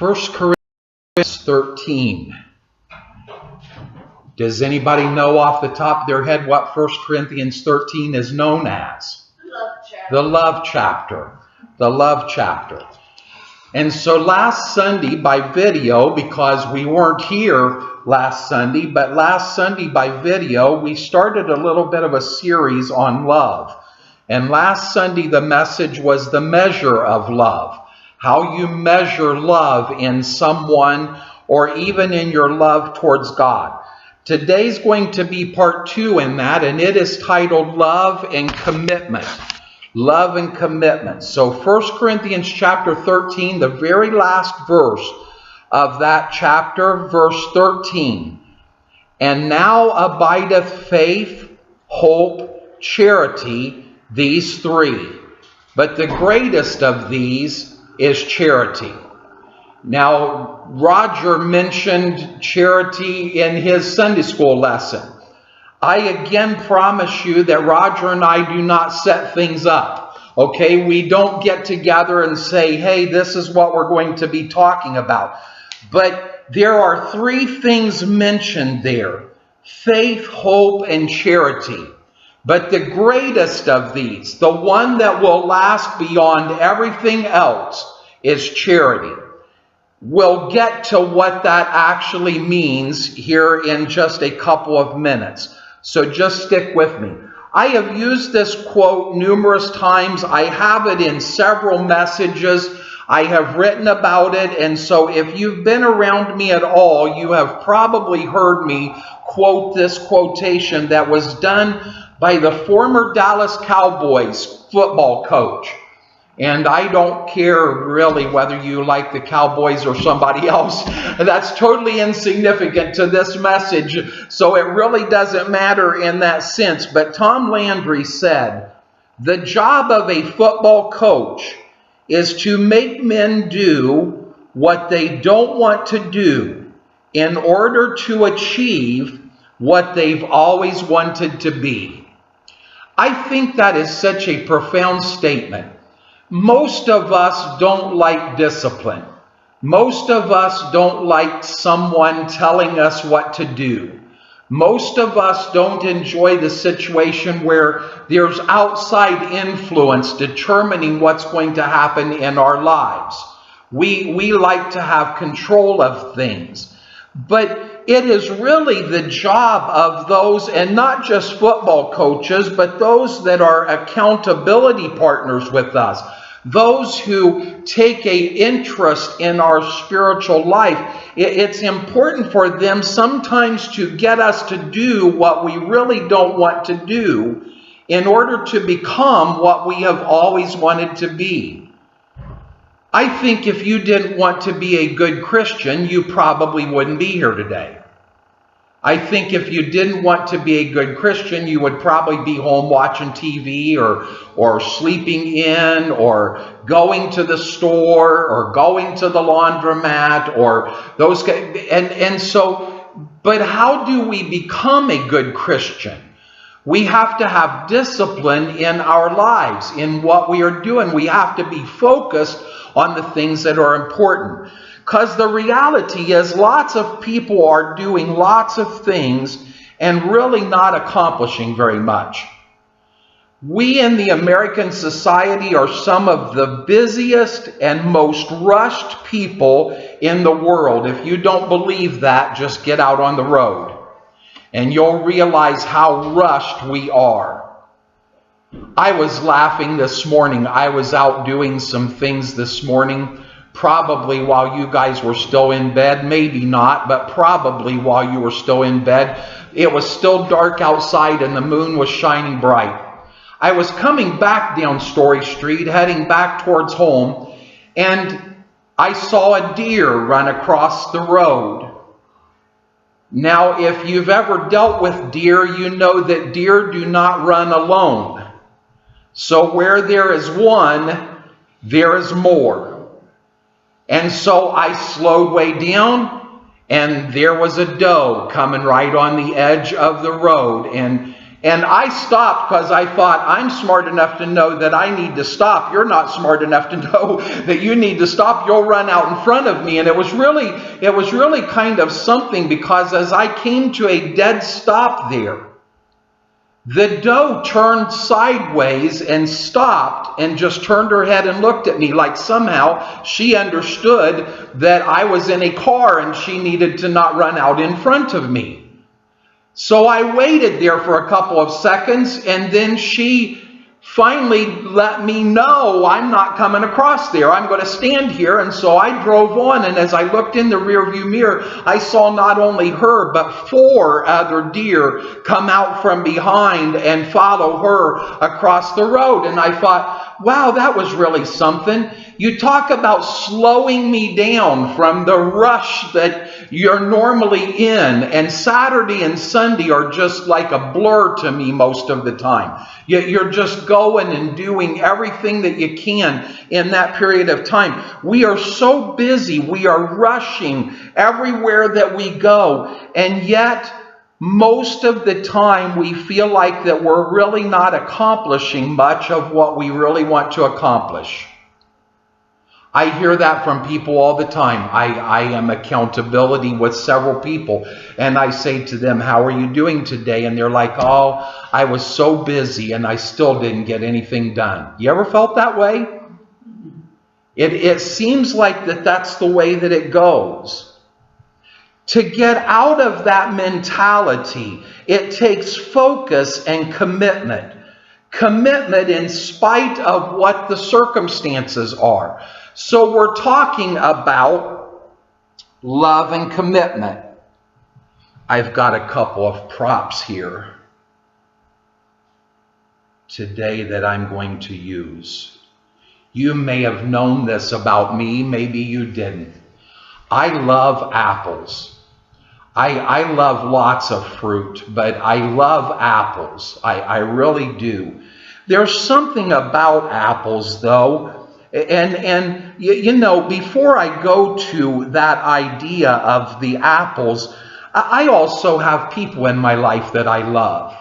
1 Corinthians 13. Does anybody know off the top of their head what 1 Corinthians 13 is known as? The love chapter. The love chapter. And so last Sunday by video, because we weren't here last Sunday, but last Sunday by video, we started a little bit of a series on love. And last Sunday, the message was the measure of love. How you measure love in someone or even in your love towards God. Today's going to be part 2 in that, and it is titled Love and Commitment. Love and Commitment. So 1 Corinthians chapter 13, the very last verse of that chapter, verse 13. And now abideth faith, hope, charity, these 3. But the greatest of these is charity. Now, Roger mentioned charity in his Sunday school lesson. I again promise you that Roger and I do not set things up. Okay, we don't get together and say, hey, this is what we're going to be talking about. But there are 3 things mentioned there. Faith, hope, and charity. But the greatest of these, the one that will last beyond everything else, is charity. We'll get to what that actually means here in just a couple of minutes. So just stick with me. I have used this quote numerous times. I have it in several messages. I have written about it. And so if you've been around me at all, you have probably heard me quote this quotation that was done by the former Dallas Cowboys football coach. And I don't care really whether you like the Cowboys or somebody else. That's totally insignificant to this message. So it really doesn't matter in that sense. But Tom Landry said, the job of a football coach is to make men do what they don't want to do in order to achieve what they've always wanted to be. I think that is such a profound statement. Most of us don't like discipline. Most of us don't like someone telling us what to do. Most of us don't enjoy the situation where there's outside influence determining what's going to happen in our lives. We like to have control of things. But it is really the job of those, and not just football coaches, but those that are accountability partners with us. Those who take an interest in our spiritual life. It's important for them sometimes to get us to do what we really don't want to do in order to become what we have always wanted to be. I think if you didn't want to be a good Christian, you probably wouldn't be here today. I think if you didn't want to be a good Christian, you would probably be home watching TV or sleeping in or going to the store or going to the laundromat or those. But how do we become a good Christian? We have to have discipline in our lives, in what we are doing. We have to be focused on the things that are important. Because the reality is lots of people are doing lots of things and really not accomplishing very much. We in the American society are some of the busiest and most rushed people in the world. If you don't believe that, just get out on the road and you'll realize how rushed we are. I was laughing this morning. I was out doing some things this morning. Probably while you guys were still in bed, maybe not, but probably while you were still in bed. It was still dark outside and the moon was shining bright. I was coming back down Story Street, heading back towards home, and I saw a deer run across the road. Now, if you've ever dealt with deer, you know that deer do not run alone. So where there is one, there is more. And so I slowed way down, and there was a doe coming right on the edge of the road. And And I stopped because I thought, I'm smart enough to know that I need to stop. You're not smart enough to know that you need to stop. You'll run out in front of me. And it was really kind of something, because as I came to a dead stop there, the doe turned sideways and stopped and just turned her head and looked at me like somehow she understood that I was in a car and she needed to not run out in front of me. So I waited there for a couple of seconds, and then she finally let me know, I'm not coming across there. I'm going to stand here. And so I drove on, and as I looked in the rearview mirror, I saw not only her, but 4 other deer come out from behind and follow her across the road. And I thought, wow, that was really something. You talk about slowing me down from the rush that you're normally in. And Saturday and Sunday are just like a blur to me most of the time. You're just going and doing everything that you can in that period of time. We are so busy. We are rushing everywhere that we go. And yet, most of the time, we feel like that we're really not accomplishing much of what we really want to accomplish. I hear that from people all the time. I am accountability with several people, and I say to them, how are you doing today? And they're like, oh, I was so busy and I still didn't get anything done. You ever felt that way? It seems like that's the way that it goes. To get out of that mentality, it takes focus and commitment. Commitment in spite of what the circumstances are. So we're talking about love and commitment. I've got a couple of props here today that I'm going to use. You may have known this about me, maybe you didn't. I love apples. I love lots of fruit, but I love apples. I really do. There's something about apples, though. And you know, before I go to that idea of the apples, I also have people in my life that I love.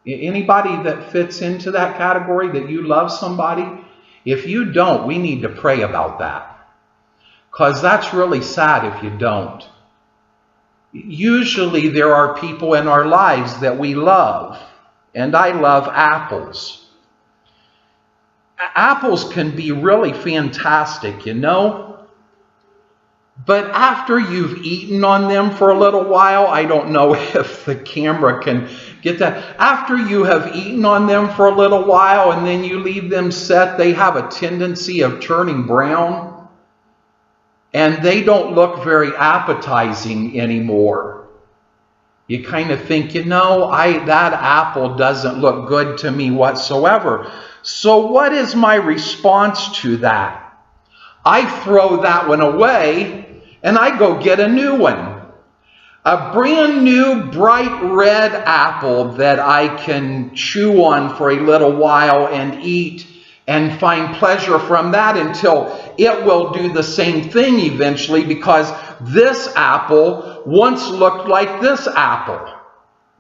Anybody that fits into that category, that you love somebody? If you don't, we need to pray about that. Because that's really sad if you don't. Usually there are people in our lives that we love. And I love apples. Apples can be really fantastic, you know. But after you've eaten on them for a little while, I don't know if the camera can get that. After you have eaten on them for a little while and then you leave them set, they have a tendency of turning brown. And they don't look very appetizing anymore. You kind of think, you know, that apple doesn't look good to me whatsoever. So what is my response to that? I throw that one away and I go get a new one. A brand new bright red apple that I can chew on for a little while and eat and find pleasure from that until it will do the same thing eventually, because this apple once looked like this apple.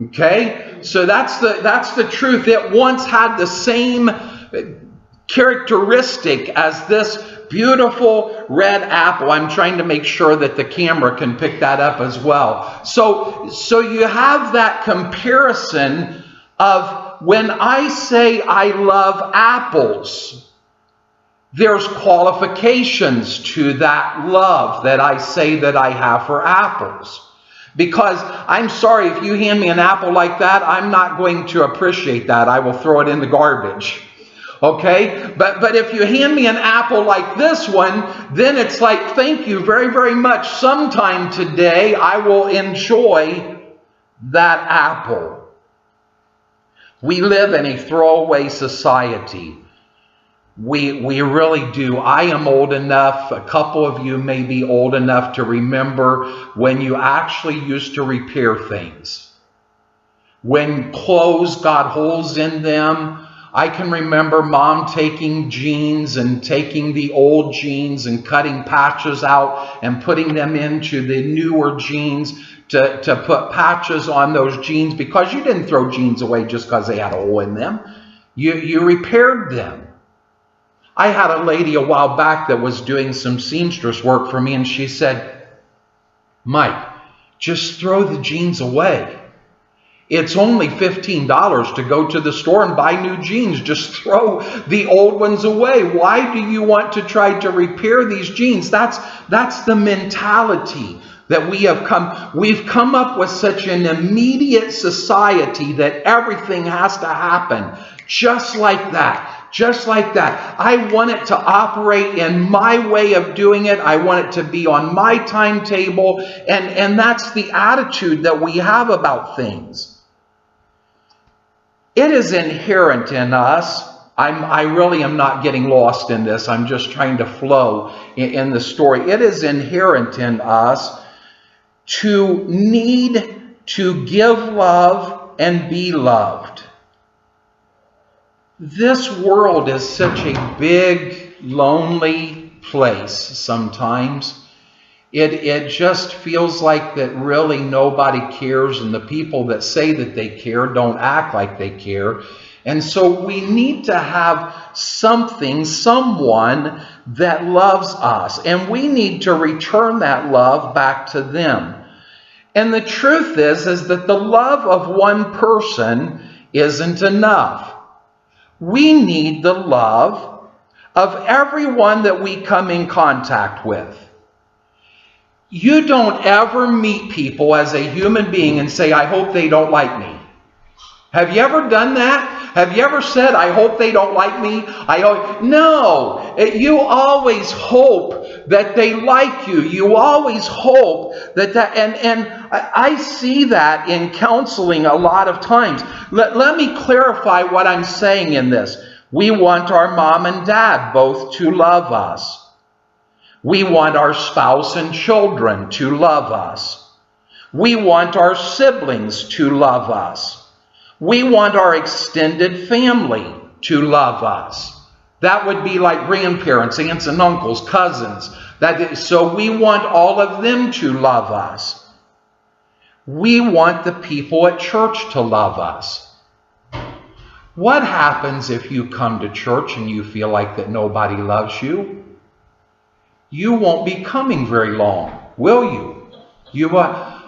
Okay? So that's the truth. It once had the same characteristic as this beautiful red apple. I'm trying to make sure that the camera can pick that up as well. So you have that comparison of, when I say I love apples, there's qualifications to that love that I say that I have for apples. Because I'm sorry, if you hand me an apple like that, I'm not going to appreciate that. I will throw it in the garbage. Okay? But if you hand me an apple like this one, then it's like, thank you very, very much. Sometime today, I will enjoy that apple. We live in a throwaway society. We really do. I am old enough, a couple of you may be old enough to remember when you actually used to repair things. When clothes got holes in them, I can remember Mom taking jeans and taking the old jeans and cutting patches out and putting them into the newer jeans to put patches on those jeans, because you didn't throw jeans away just because they had a hole in them. You repaired them. I had a lady a while back that was doing some seamstress work for me, and she said, "Mike, just throw the jeans away. It's only $15 to go to the store and buy new jeans. Just throw the old ones away. Why do you want to try to repair these jeans?" That's the mentality that we've come up with, such an immediate society that everything has to happen just like that. Just like that. I want it to operate in my way of doing it. I want it to be on my timetable. And that's the attitude that we have about things. It is inherent in us. I really am not getting lost in this. I'm just trying to flow in the story. It is inherent in us to need to give love and be loved. This world is such a big, lonely place sometimes. It just feels like that really nobody cares, and the people that say that they care don't act like they care. And so we need to have someone that loves us, and we need to return that love back to them. And the truth is that the love of one person isn't enough. We need the love of everyone that we come in contact with. You don't ever meet people as a human being and say, "I hope they don't like me." Have you ever done that? Have you ever said, "I hope they don't like me"? No. You always hope that they like you. You always hope that and I see that in counseling a lot of times. Let me clarify what I'm saying in this. We want our mom and dad both to love us. We want our spouse and children to love us. We want our siblings to love us. We want our extended family to love us. That would be like grandparents, aunts and uncles, cousins. So we want all of them to love us. We want the people at church to love us. What happens if you come to church and you feel like that nobody loves you? You won't be coming very long, will you?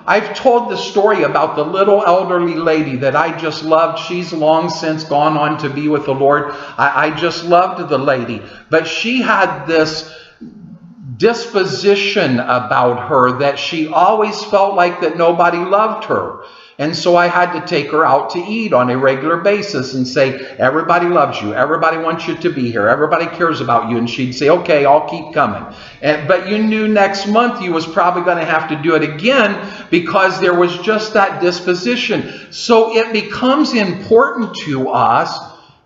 I've told the story about the little elderly lady that I just loved. She's long since gone on to be with the Lord. I just loved the lady. But she had this disposition about her that she always felt like that nobody loved her. And so I had to take her out to eat on a regular basis and say, "Everybody loves you. Everybody wants you to be here. Everybody cares about you." And she'd say, "Okay, I'll keep coming." But you knew next month you was probably going to have to do it again, because there was just that disposition. So it becomes important to us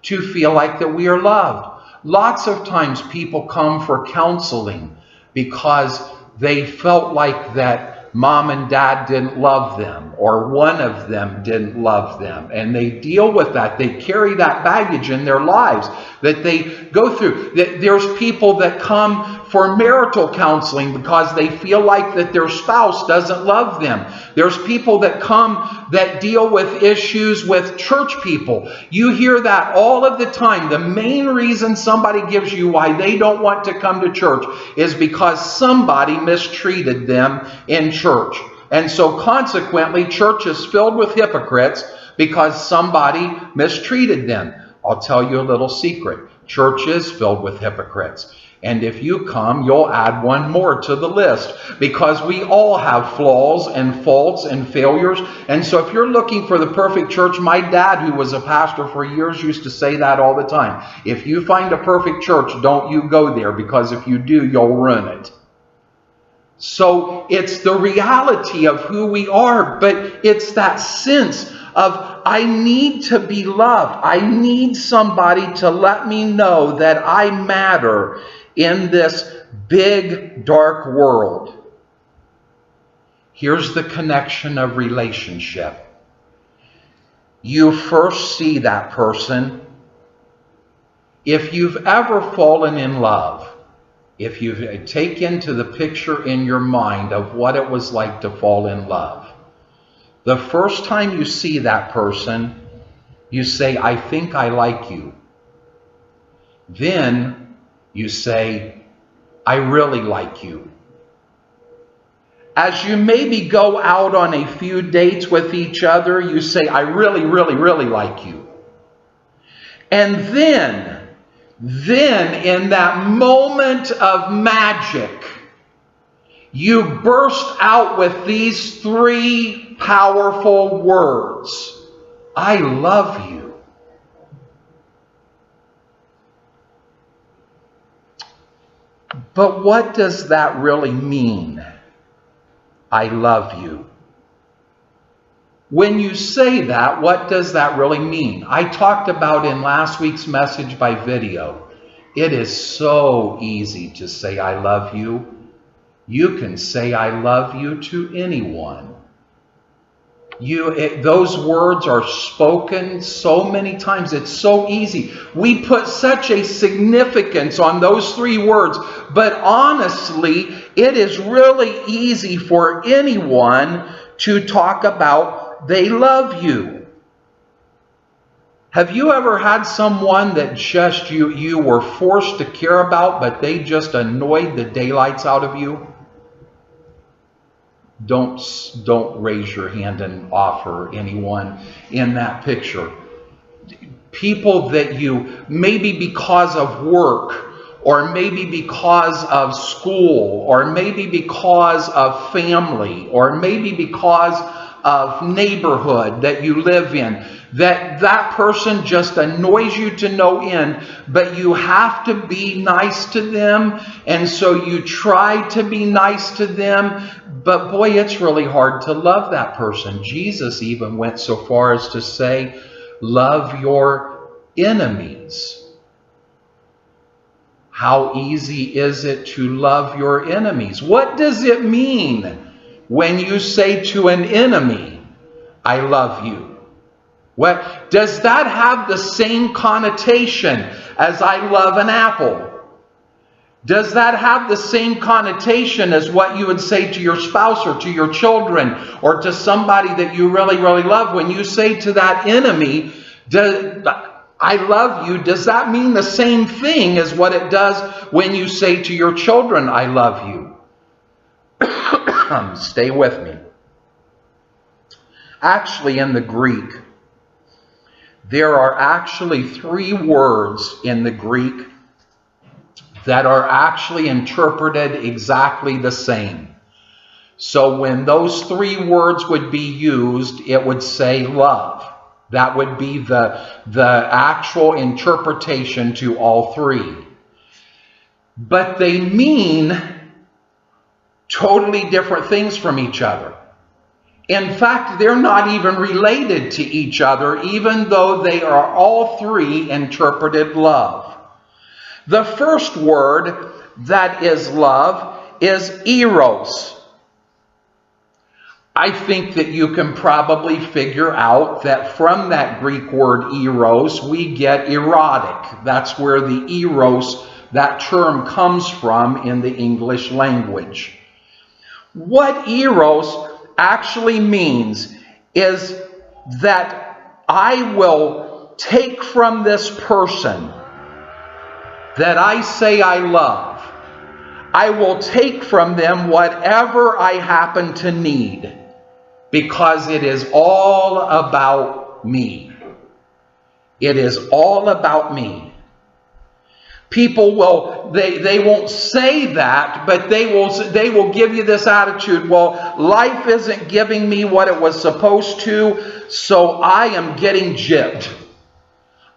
to feel like that we are loved. Lots of times people come for counseling because they felt like that mom and dad didn't love them, or one of them didn't love them. And they deal with that. They carry that baggage in their lives that they go through. There's people that come for marital counseling because they feel like that their spouse doesn't love them. There's people that come that deal with issues with church people. You hear that all of the time. The main reason somebody gives you why they don't want to come to church is because somebody mistreated them in church. And so consequently, church is filled with hypocrites because somebody mistreated them. I'll tell you a little secret. Church is filled with hypocrites. And if you come, you'll add one more to the list, because we all have flaws and faults and failures. And so if you're looking for the perfect church, my dad, who was a pastor for years, used to say that all the time. If you find a perfect church, don't you go there, because if you do, you'll ruin it. So it's the reality of who we are, but it's that sense of, I need to be loved. I need somebody to let me know that I matter in this big, dark world. Here's the connection of relationship. You first see that person If you've ever fallen in love, if you take into the picture in your mind of what it was like to fall in love, the first time you see that person, you say, I think I like you. Then you say, I really like you. As you maybe go out on a few dates with each other, you say, I really, really, really like you. And then in that moment of magic, you burst out with these three powerful words. I love you. But what does that really mean? I love you. When you say that, what does that really mean? I talked about in last week's message by video. It is so easy to say I love you. You can say I love you to anyone. Those words are spoken so many times. It's so easy. We put such a significance on those three words. But honestly, it is really easy for anyone to talk about they love you. Have you ever had someone that just you were forced to care about, but they just annoyed the daylights out of you? Don't raise your hand and offer anyone in that picture. People that you, maybe because of work, or maybe because of school, or maybe because of family, or maybe because of neighborhood that you live in, that person just annoys you to no end, but you have to be nice to them, and so you try to be nice to them, but boy, it's really hard to love that person. Jesus even went so far as to say, love your enemies. How easy is it to love your enemies? What does it mean when you say to an enemy, I love you? What does that have the same connotation as I love an apple? Does that have the same connotation as what you would say to your spouse or to your children or to somebody that you really, really love? When you say to that enemy, I love you, does that mean the same thing as what it does when you say to your children, I love you? Stay with me. Actually, in the Greek, there are actually three words in the Greek that are actually interpreted exactly the same. So when those three words would be used, it would say love. That would be the actual interpretation to all three. But they mean totally different things from each other. In fact, they're not even related to each other, even though they are all three interpreted love. The first word that is love is eros. I think that you can probably figure out that from that Greek word eros, we get erotic. That's where the eros, that term, comes from in the English language. What eros actually means is that I will take from this person that I say I love. I will take from them whatever I happen to need, because it is all about me. It is all about me. People will, they won't say that, but they will give you this attitude, well, life isn't giving me what it was supposed to, so I am getting gypped.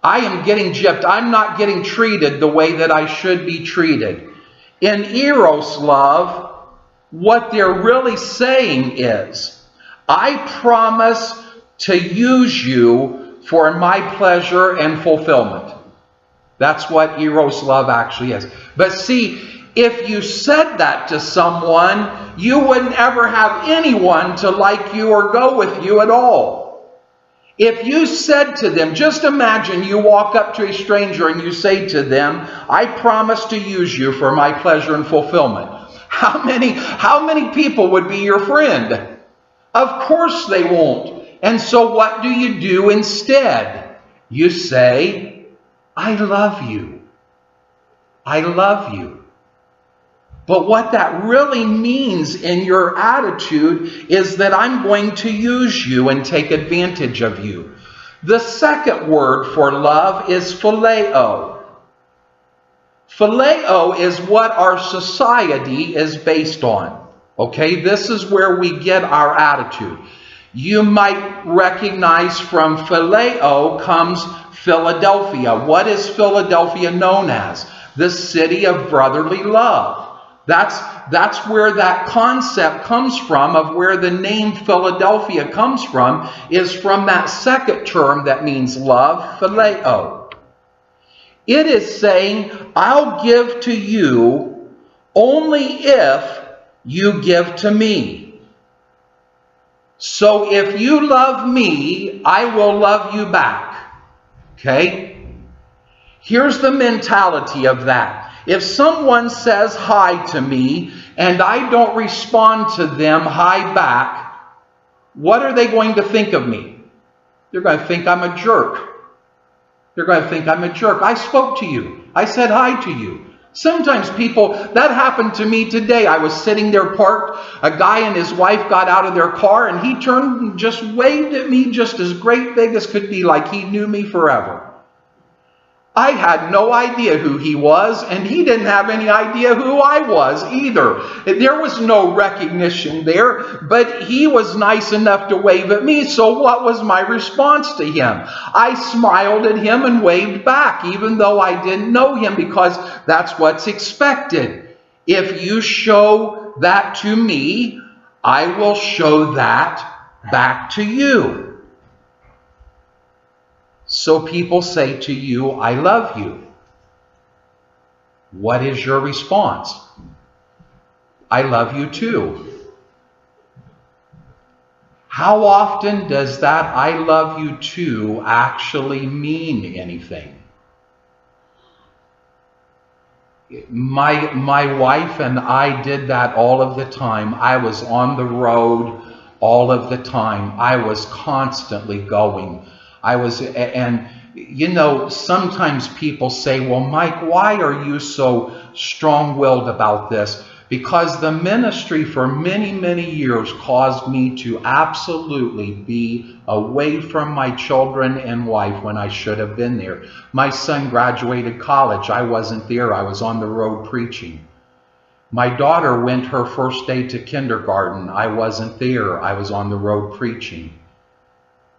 I am getting gypped. I'm not getting treated the way that I should be treated. In eros love, what they're really saying is, I promise to use you for my pleasure and fulfillment. That's what eros love actually is. But see, if you said that to someone, you wouldn't ever have anyone to like you or go with you at all. If you said to them, just imagine you walk up to a stranger and you say to them, I promise to use you for my pleasure and fulfillment. How many people would be your friend? Of course they won't. And so what do you do instead? You say, I love you. I love you. But what that really means in your attitude is that I'm going to use you and take advantage of you. The second word for love is phileo. Phileo is what our society is based on. Okay, this is where we get our attitude. You might recognize from phileo comes Philadelphia. What is Philadelphia known as? The city of brotherly love. That's where that concept comes from, of where the name Philadelphia comes from, is from that second term that means love, phileo. It is saying, I'll give to you only if you give to me. So if you love me, I will love you back. Okay? Here's the mentality of that. If someone says hi to me and I don't respond to them hi back, what are they going to think of me? They're going to think I'm a jerk. They're going to think I'm a jerk. I spoke to you. I said hi to you. Sometimes people, that happened to me today. I was sitting there parked. A guy and his wife got out of their car and he turned and just waved at me just as great big as could be, like he knew me forever. I had no idea who he was, and he didn't have any idea who I was either. There was no recognition there, but he was nice enough to wave at me, so what was my response to him? I smiled at him and waved back, even though I didn't know him, because that's what's expected. If you show that to me, I will show that back to you. So people say to you, I love you. What is your response? I love you too. How often does that I love you too actually mean anything? My wife and I did that all of the time. I was on the road all of the time. I was constantly going. And you know, sometimes people say, well, Mike, why are you so strong-willed about this? Because the ministry for many, many years caused me to absolutely be away from my children and wife when I should have been there. My son graduated college. I wasn't there. I was on the road preaching. My daughter went her first day to kindergarten. I wasn't there. I was on the road preaching.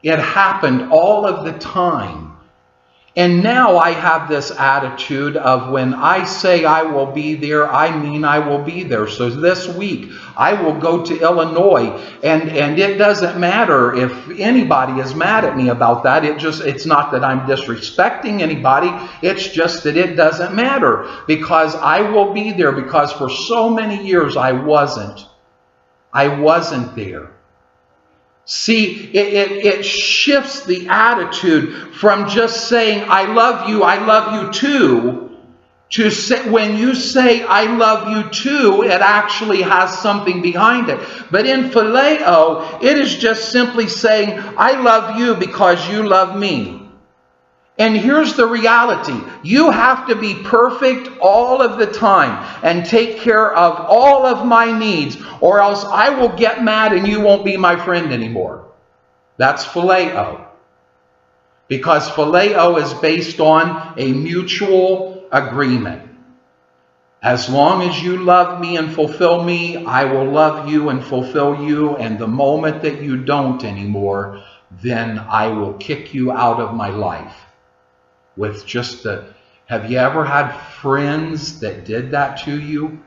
It happened all of the time. And now I have this attitude of when I say I will be there, I mean I will be there. So this week I will go to Illinois, and it doesn't matter if anybody is mad at me about that. It's not that I'm disrespecting anybody. It's just that it doesn't matter, because I will be there, because for so many years I wasn't there. See, it shifts the attitude from just saying, I love you too, to say, when you say, I love you too, it actually has something behind it. But in phileo, it is just simply saying, I love you because you love me. And here's the reality. You have to be perfect all of the time and take care of all of my needs, or else I will get mad and you won't be my friend anymore. That's phileo. Because phileo is based on a mutual agreement. As long as you love me and fulfill me, I will love you and fulfill you. And the moment that you don't anymore, then I will kick you out of my life. With just have you ever had friends that did that to you?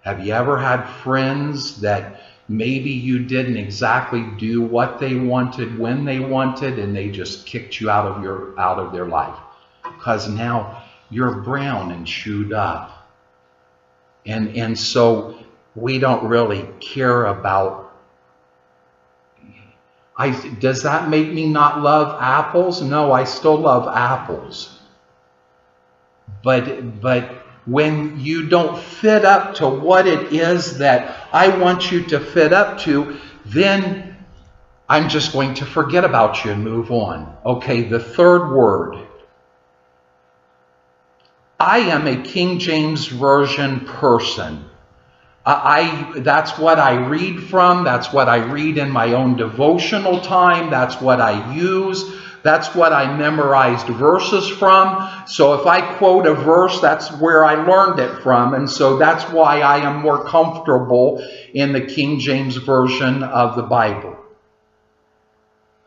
Have you ever had friends that maybe you didn't exactly do what they wanted when they wanted, and they just kicked you out of their life? Because now you're brown and chewed up. And so we don't really care about, Does that make me not love apples? No, I still love apples. But when you don't fit up to what it is that I want you to fit up to, then I'm just going to forget about you and move on. Okay, the third word. I am a King James Version person. That's what I read from. That's what I read in my own devotional time. That's what I use. That's what I memorized verses from. So if I quote a verse, that's where I learned it from. And so that's why I am more comfortable in the King James Version of the Bible.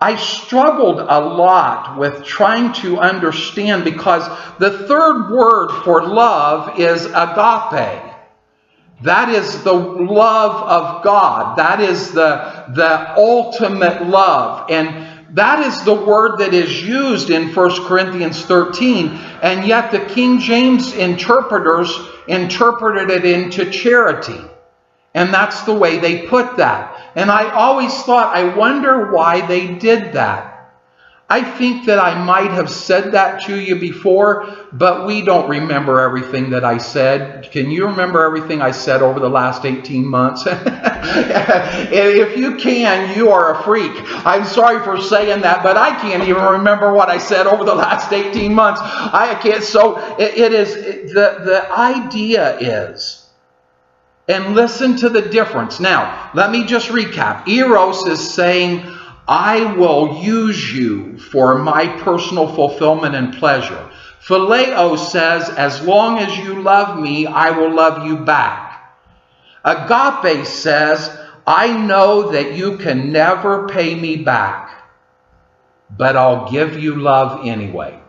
I struggled a lot with trying to understand, because the third word for love is agape. That is the love of God. That is the ultimate love. And that is the word that is used in 1 Corinthians 13. And yet the King James interpreters interpreted it into charity. And that's the way they put that. And I always thought, I wonder why they did that. I think that I might have said that to you before, but we don't remember everything that I said. Can you remember everything I said over the last 18 months? If you can, you are a freak. I'm sorry for saying that, but I can't even remember what I said over the last 18 months. I can't. So it is, the idea is, and listen to the difference. Now, let me just recap. Eros is saying, I will use you for my personal fulfillment and pleasure. Phileo says, as long as you love me, I will love you back. Agape says, I know that you can never pay me back, but I'll give you love anyway.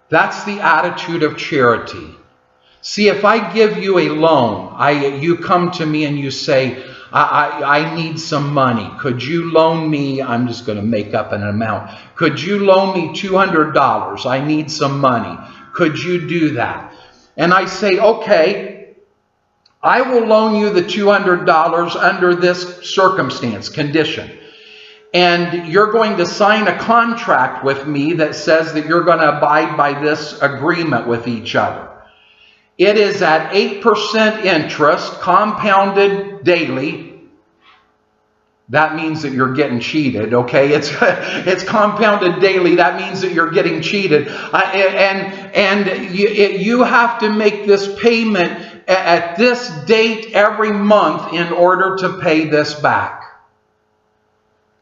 That's the attitude of charity. See, if I give you a loan, you come to me and you say, I need some money. Could you loan me, I'm just going to make up an amount. Could you loan me $200? I need some money. Could you do that? And I say, okay, I will loan you the $200 under this circumstance, condition. And you're going to sign a contract with me that says that you're going to abide by this agreement with each other. It is at 8% interest, compounded daily. That means that you're getting cheated, okay? It's compounded daily. That means that you're getting cheated. And you have to make this payment at this date every month in order to pay this back.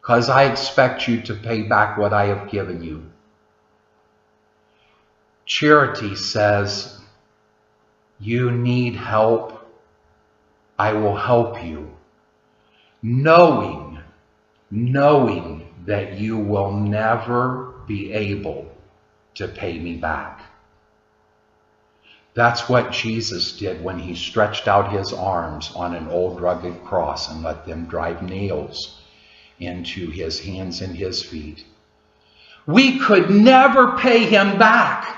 Because I expect you to pay back what I have given you. Charity says, you need help, I will help you. Knowing that you will never be able to pay me back. That's what Jesus did when he stretched out his arms on an old rugged cross and let them drive nails into his hands and his feet. We could never pay him back.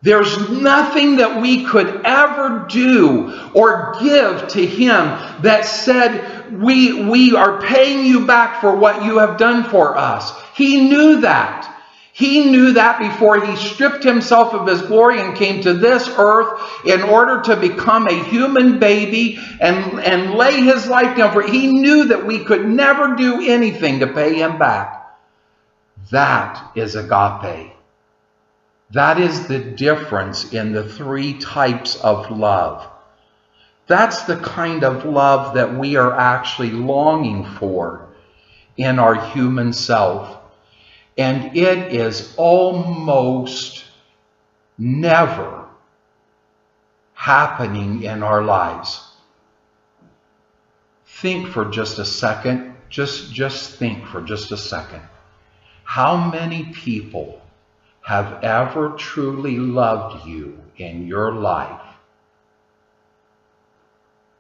There's nothing that we could ever do or give to him that said, we are paying you back for what you have done for us. He knew that. He knew that before he stripped himself of his glory and came to this earth in order to become a human baby and lay his life down for it. He knew that we could never do anything to pay him back. That is agape. That is the difference in the three types of love. That's the kind of love that we are actually longing for in our human self. And it is almost never happening in our lives. Think for just a second. Just think for just a second. How many people have ever truly loved you in your life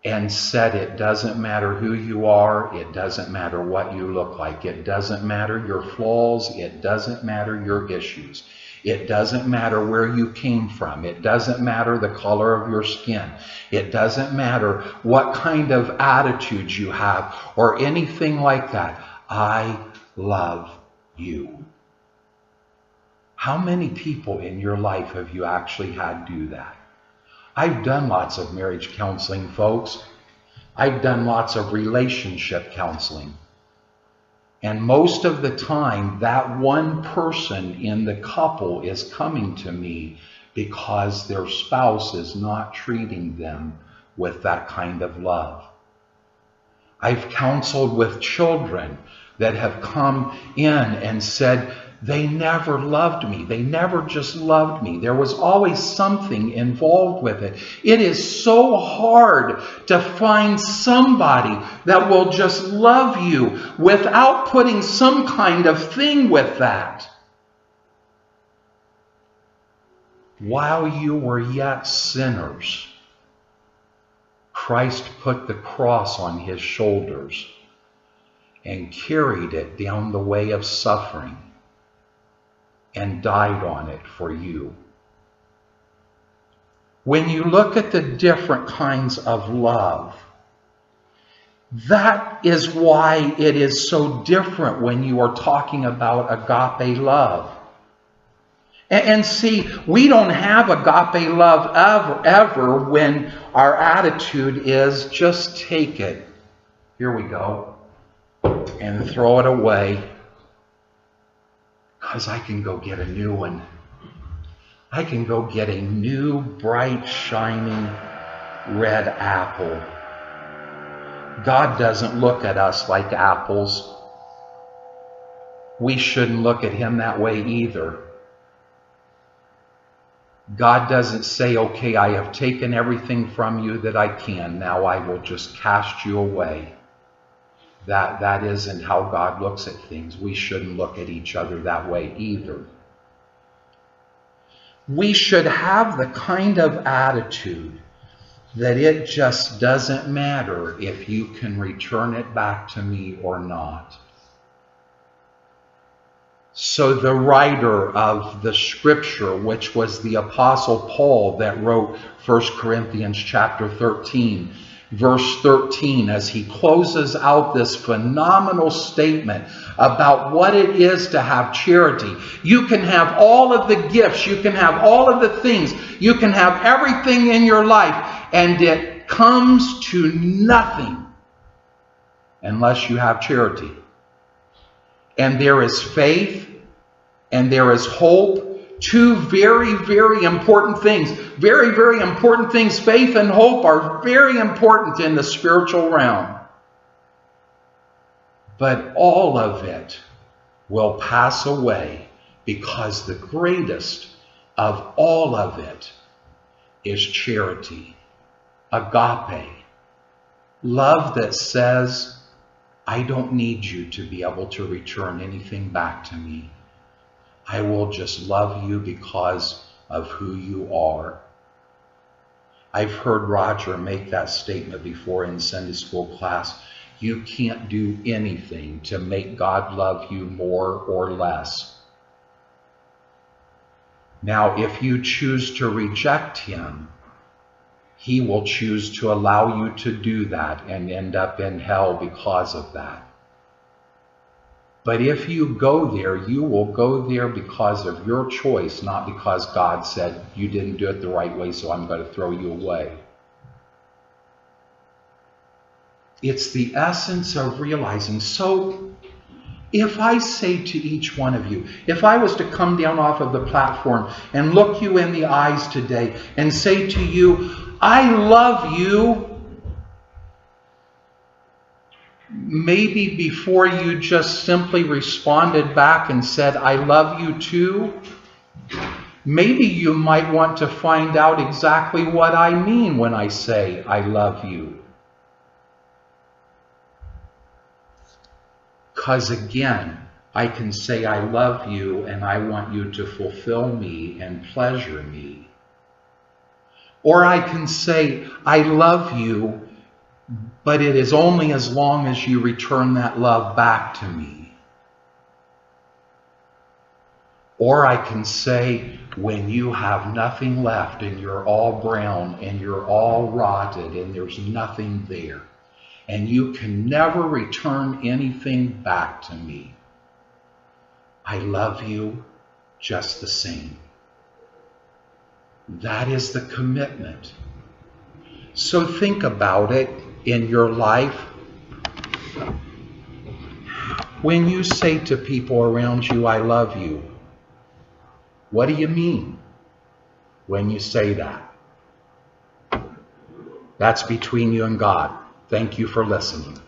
and said it doesn't matter who you are, it doesn't matter what you look like, it doesn't matter your flaws, it doesn't matter your issues. It doesn't matter where you came from. It doesn't matter the color of your skin. It doesn't matter what kind of attitudes you have or anything like that. I love you. How many people in your life have you actually had do that? I've done lots of marriage counseling, folks. I've done lots of relationship counseling. And most of the time, that one person in the couple is coming to me because their spouse is not treating them with that kind of love. I've counseled with children that have come in and said, they never loved me. They never just loved me. There was always something involved with it. It is so hard to find somebody that will just love you without putting some kind of thing with that. While you were yet sinners, Christ put the cross on his shoulders and carried it down the way of suffering and died on it for you. When you look at the different kinds of love, that is why it is so different when you are talking about agape love. And see, we don't have agape love ever when our attitude is just take it. Here we go. And throw it away. Because I can go get a new one. I can go get a new, bright, shining red apple. God doesn't look at us like apples. We shouldn't look at him that way either. God doesn't say, okay, I have taken everything from you that I can. Now I will just cast you away. That isn't how God looks at things. We shouldn't look at each other that way either. We should have the kind of attitude that it just doesn't matter if you can return it back to me or not. So the writer of the scripture, which was the Apostle Paul that wrote 1 Corinthians chapter 13, verse 13, as he closes out this phenomenal statement about what it is to have charity. You can have all of the gifts, you can have all of the things, you can have everything in your life, and it comes to nothing unless you have charity. And there is faith and there is hope. Two very, very important things. Very, very important things. Faith and hope are very important in the spiritual realm. But all of it will pass away because the greatest of all of it is charity. Agape. Love that says, I don't need you to be able to return anything back to me. I will just love you because of who you are. I've heard Roger make that statement before in Sunday school class. You can't do anything to make God love you more or less. Now, if you choose to reject him, he will choose to allow you to do that and end up in hell because of that. But if you go there, you will go there because of your choice, not because God said you didn't do it the right way, so I'm going to throw you away. It's the essence of realizing. So if I say to each one of you, if I was to come down off of the platform and look you in the eyes today and say to you, I love you, maybe before you just simply responded back and said, I love you too, maybe you might want to find out exactly what I mean when I say I love you. Because again, I can say I love you and I want you to fulfill me and pleasure me. Or I can say I love you, but it is only as long as you return that love back to me. Or I can say, when you have nothing left and you're all brown and you're all rotted and there's nothing there, and you can never return anything back to me, I love you just the same. That is the commitment. So think about it in your life. When you say to people around you, I love you, what do you mean when you say that? That's between you and God. Thank you for listening.